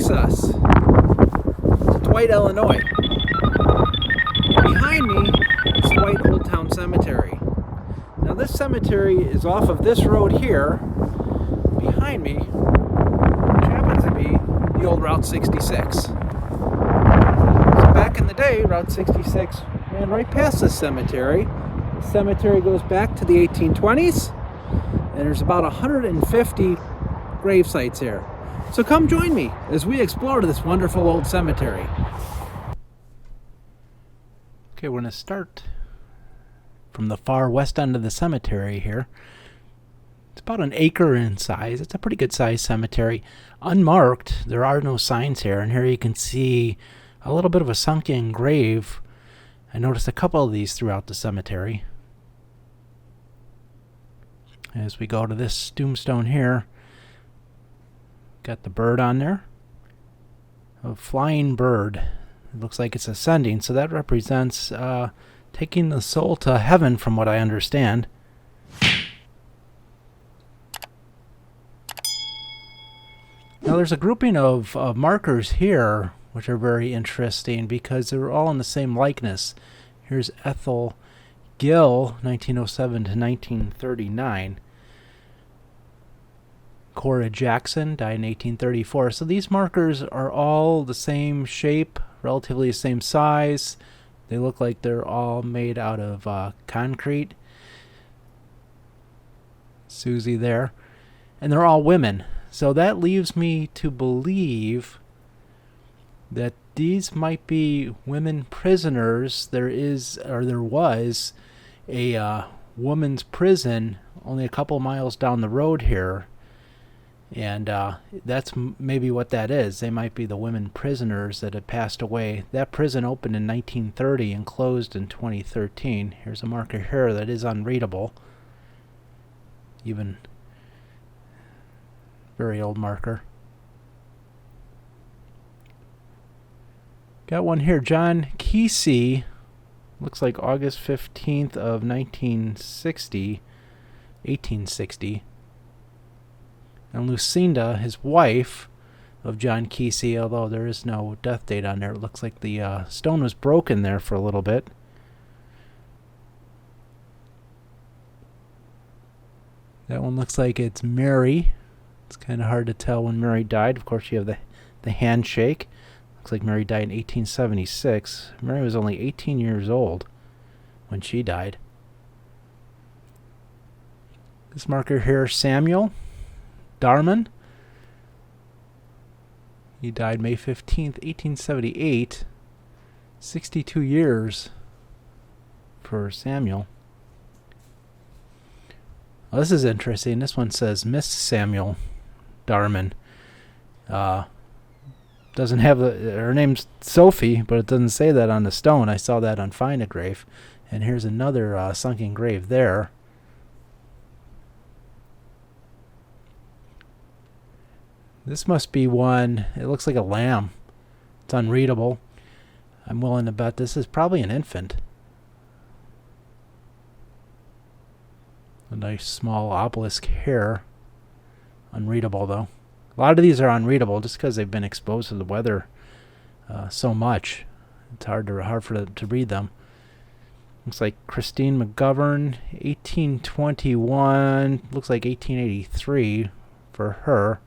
takes us to Dwight, Illinois. And behind me is Dwight Old Town Cemetery. Now this cemetery is off of this road here, behind me, which happens to be the old Route 66. So back in the day, Route 66 ran right past this cemetery. The cemetery goes back to the 1820s, and there's about 150 grave sites here. So come join me as we explore this wonderful old cemetery. Okay, we're going to start from the far west end of the cemetery here. It's about an acre in size. It's a pretty good sized cemetery. Unmarked, there are no signs here, and here you can see a little bit of a sunken grave. I noticed a couple of these throughout the cemetery. As we go to this tombstone here, got the bird on there. A flying bird. It looks like it's ascending, so that represents taking the soul to heaven, from what I understand. Now there's a grouping of markers here which are very interesting because they're all in the same likeness. Here's Ethel Gill, 1907 to 1939. Cora Jackson died in 1834. So these markers are all the same shape, relatively the same size. They look like they're all made out of concrete. Susie there. And they're all women. So that leaves me to believe that these might be women prisoners. There was a woman's prison only a couple miles down the road here. And that's maybe what that is. They might be the women prisoners that had passed away. That prison opened in 1930 and closed in 2013. Here's a marker here that is unreadable. Even very old marker. Got one here. John Kesey. Looks like August 15th of 1860. And Lucinda, his wife of John Kesey, although there is no death date on there. It looks like the stone was broken there for a little bit. That one looks like it's Mary. It's kind of hard to tell when Mary died. Of course, you have the handshake. Looks like Mary died in 1876. Mary was only 18 years old when she died. This marker here, Samuel Darman. He died May 15th, 1878. 62 years for Samuel. Well, this is interesting. This one says Miss Samuel Darman. Doesn't have her name's Sophie, but it doesn't say that on the stone. I saw that on Find a Grave. And here's another sunken grave there. This must be one. It looks like a lamb. It's unreadable. I'm willing to bet this is probably an infant. A nice small obelisk here. Unreadable though. A lot of these are unreadable just because they've been exposed to the weather so much. It's hard to read them. Looks like Christine Mcgovern, 1821. Looks like 1883 for her.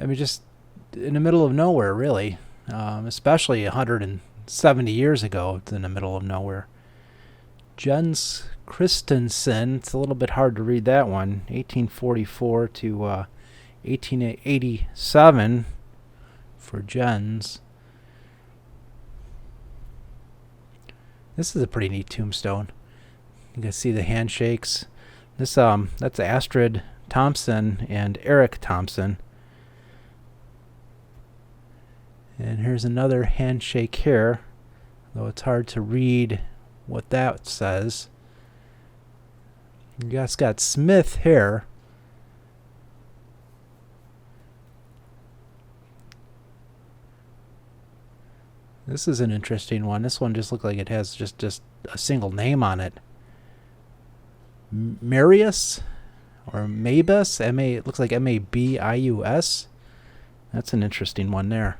I mean, just in the middle of nowhere, really. Especially 170 years ago, it's in the middle of nowhere. Jens Christensen, it's a little bit hard to read that one. 1844 to 1887 for Jens. This is a pretty neat tombstone. You can see the handshakes. That's Astrid Thompson and Eric Thompson. And here's another handshake here, though it's hard to read what that says. You guys got Smith here. This is an interesting one. This one just looks like it has just a single name on it. Marius or Mabus, it looks like Mabius. That's an interesting one there.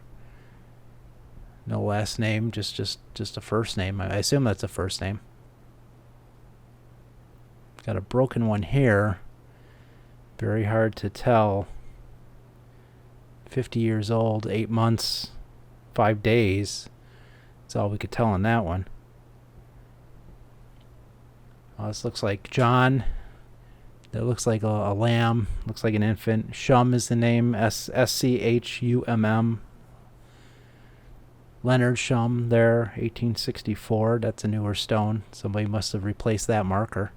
No last name, just a first name. I assume that's a first name. Got a broken one here. Very hard to tell. 50 years old, 8 months, 5 days. That's all we could tell on that one. This looks like John. That looks like a lamb. Looks like an infant. Shum is the name. Schumm. Leonard Shum there, 1864. That's a newer stone. Somebody must have replaced that marker.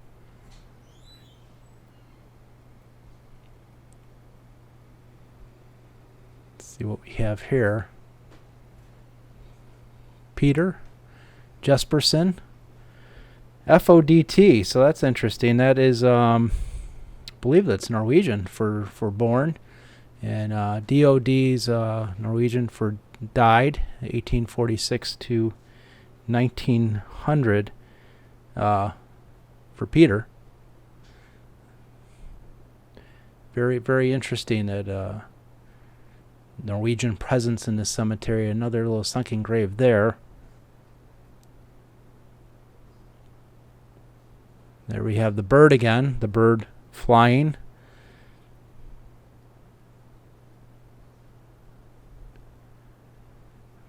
Let's see what we have here. Peter Jesperson. FODT, so that's interesting. That is, I believe that's Norwegian for born. And DOD's Norwegian for died, 1846 to 1900 for Peter. Very, very interesting that Norwegian presence in this cemetery. Another little sunken grave there. There we have the bird again, the bird flying.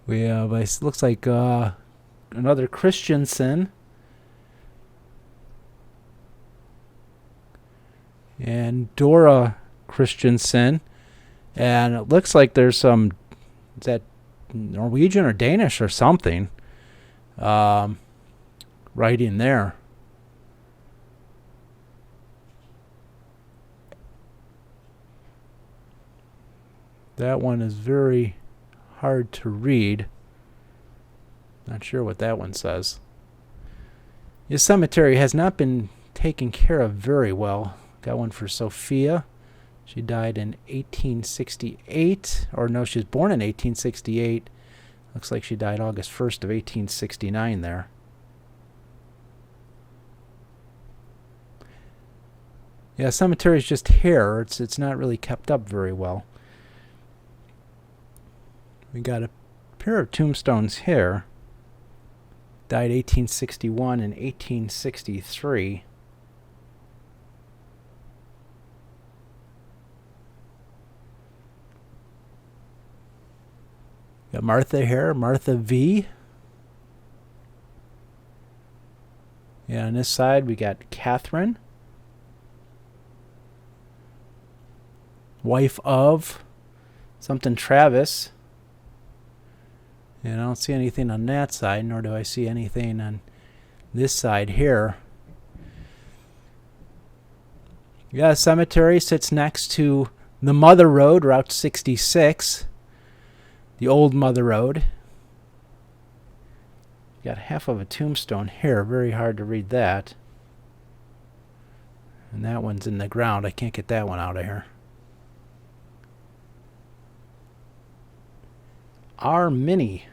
We have, it looks like another Christensen. And Dora Christensen. And it looks like there's some, is that Norwegian or Danish or something, writing there. That one is very hard to read. Not sure what that one says. This cemetery has not been taken care of very well. Got one for Sophia. She died in 1868. Or no, she was born in 1868. Looks like she died August 1st of 1869 there. Yeah, cemetery is just here. It's not really kept up very well. We got a pair of tombstones here. Died 1861 and 1863. Got Martha here, Martha V. Yeah, on this side we got Catherine, wife of something Travis. And I don't see anything on that side, nor do I see anything on this side here. Yeah, cemetery sits next to the Mother Road, Route 66. The old Mother Road. Got half of a tombstone here. Very hard to read that. And that one's in the ground. I can't get that one out of here. R. Minnie.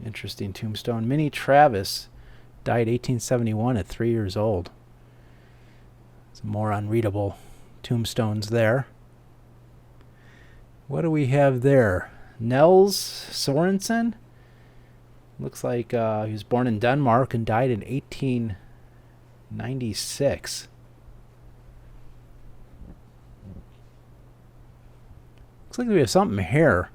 Interesting tombstone. Minnie Travis died 1871 at 3 years old. Some more unreadable tombstones there. What do we have there? Nels Sorensen. Looks like he was born in Denmark and died in 1896. Looks like we have something here.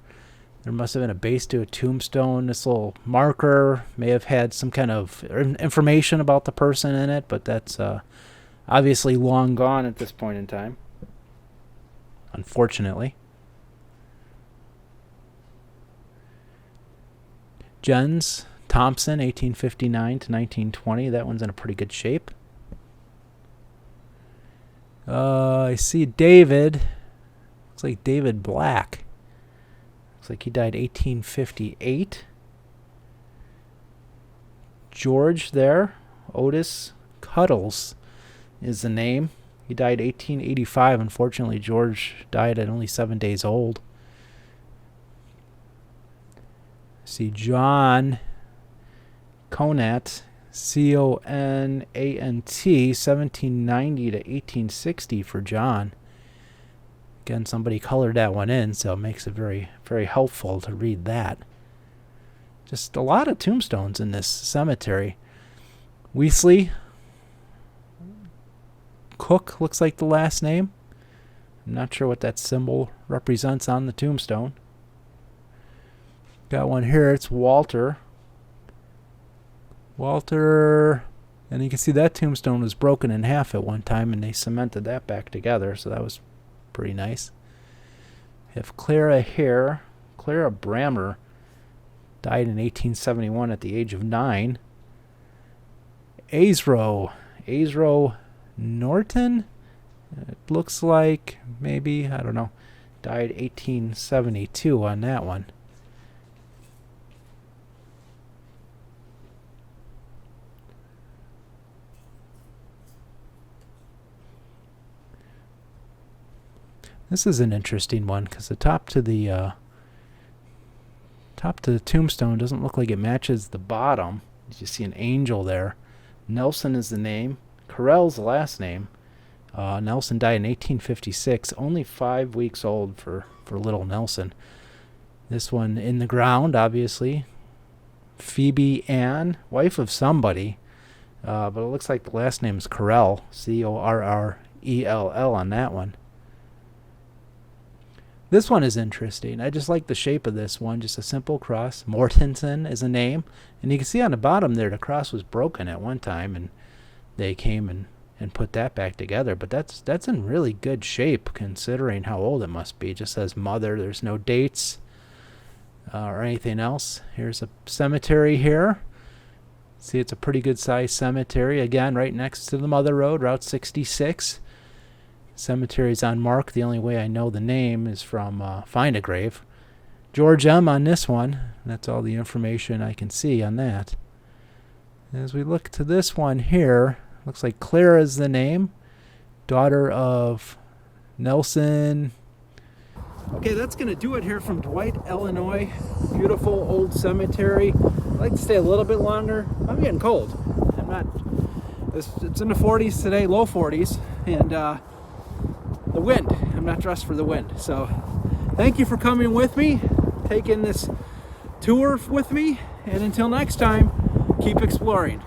There must have been a base to a tombstone. This little marker may have had some kind of information about the person in it, but that's obviously long gone at this point in time, unfortunately. Jens Thompson, 1859 to 1920. That one's in a pretty good shape. I see David. Looks like David Black. Looks like he died 1858. George there. Otis Cuddles is the name. He died 1885. Unfortunately, George died at only 7 days old. See John Conant, Conant, 1790 to 1860 for John. Again, somebody colored that one in, so it makes it very, very helpful to read that. Just a lot of tombstones in this cemetery. Weasley. Cook looks like the last name. I'm not sure what that symbol represents on the tombstone. Got one here. It's Walter. And you can see that tombstone was broken in half at one time, and they cemented that back together, so that was pretty nice. We have Clara here. Clara Brammer died in 1871 at the age of 9. Azro Norton, it looks like, maybe, I don't know, died 1872 on that one. This is an interesting one because the top to the tombstone doesn't look like it matches the bottom. You see an angel there. Nelson is the name. Carell's the last name. Nelson died in 1856, only 5 weeks old for little Nelson. This one in the ground, obviously. Phoebe Ann, wife of somebody, but it looks like the last name is Correll, Correll on that one. This one is interesting. I just like the shape of this one, just a simple cross. Mortensen is a name, and you can see on the bottom there the cross was broken at one time, and they came and put that back together. But that's in really good shape considering how old it must be. It just says mother. There's no dates or anything else. Here's a cemetery here. See, it's a pretty good sized cemetery. Again, right next to the Mother Road, Route 66. Cemetery's unmarked. The only way I know the name is from Find a Grave. George M. on this one. That's all the information I can see on that. As we look to this one here, looks like Clara is the name. Daughter of Nelson. Okay, that's going to do it here from Dwight, Illinois. Beautiful old cemetery. I'd like to stay a little bit longer. I'm getting cold. It's in the 40s today, low 40s. And the wind. I'm not dressed for the wind. So thank you for coming with me, taking this tour with me. And until next time, keep exploring.